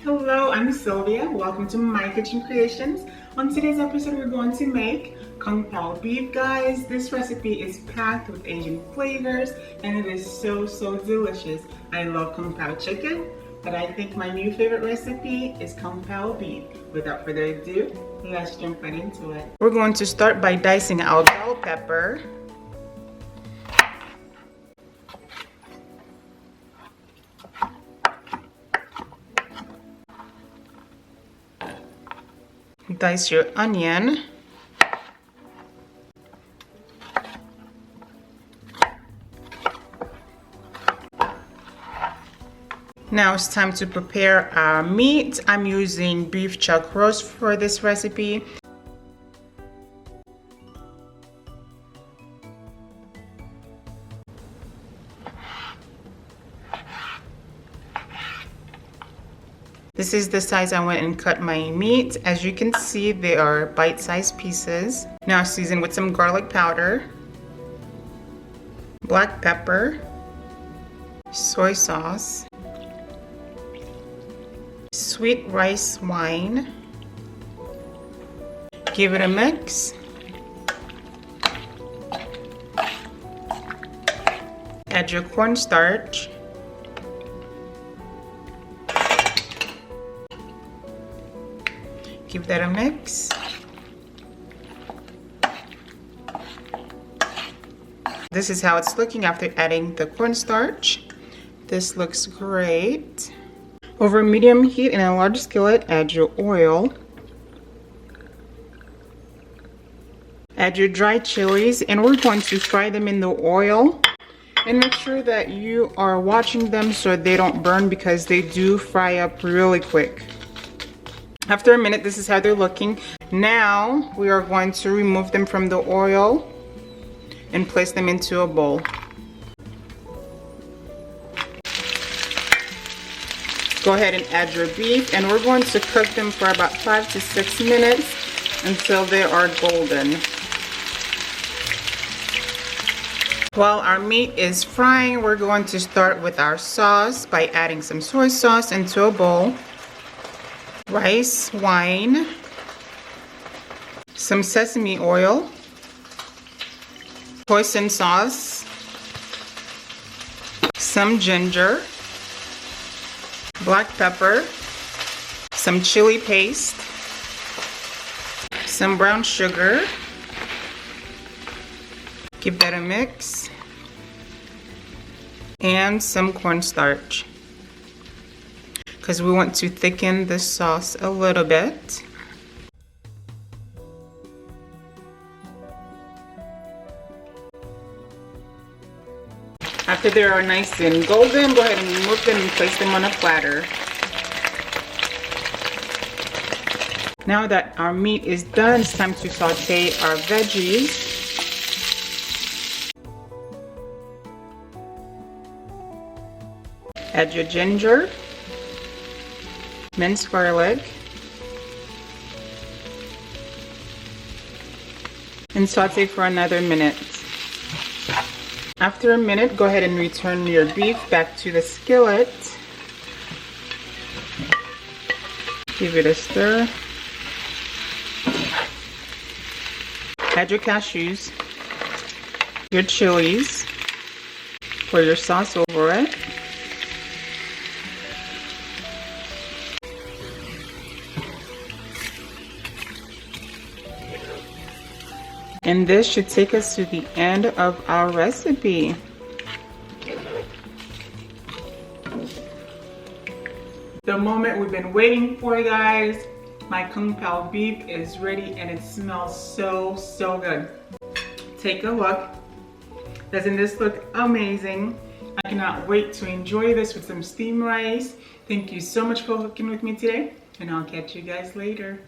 Hello, I'm Sylvia. Welcome to my kitchen creations. On today's episode, we're going to make Kung Poa Beef, guys. This recipe is packed with Asian flavors and it is so delicious. I love Kung Pao chicken, but I think my new favorite recipe is Kung Poa Beef. Without further ado, let's jump right into it. We're going to start by dicing our bell pepper. Dice your onion. Now it's time to prepare our meat. I'm using beef chuck roast for this recipe. This is the size I went and cut my meat. As you can see, they are bite-sized pieces. Now season with some garlic powder, black pepper, soy sauce, sweet rice wine. Give it a mix. Add your cornstarch. Give that a mix. This is how it's looking after adding the cornstarch. This looks great. Over medium heat in a large skillet, add your oil. Add your dried chilies, and we're going to fry them in the oil. And make sure that you are watching them so they don't burn, because they do fry up really quick. After a minute, this is how they're looking. Now we are going to remove them from the oil and place them into a bowl. Go ahead and add your beef, and we're going to cook them for about 5 to 6 minutes until they are golden. While our meat is frying, we're going to start with our sauce by adding some soy sauce into a bowl, rice wine, some sesame oil, hoisin sauce, some ginger, black pepper, some chili paste, some brown sugar. Give that a mix, and some cornstarch, because we want to thicken the sauce a little bit. After they are nice and golden, go ahead and remove them and place them on a platter. Now that our meat is done, it's time to saute our veggies. Add your ginger, minced garlic, and saute for another minute. After a minute, go ahead and return your beef back to the skillet. Give it a stir. Add your cashews, your chilies, pour your sauce over it. And this should take us to the end of our recipe. The moment we've been waiting for, guys. My Kung Pao beef is ready and it smells so good. Take a look. Doesn't this look amazing? I cannot wait to enjoy this with some steamed rice. Thank you so much for cooking with me today, and I'll catch you guys later.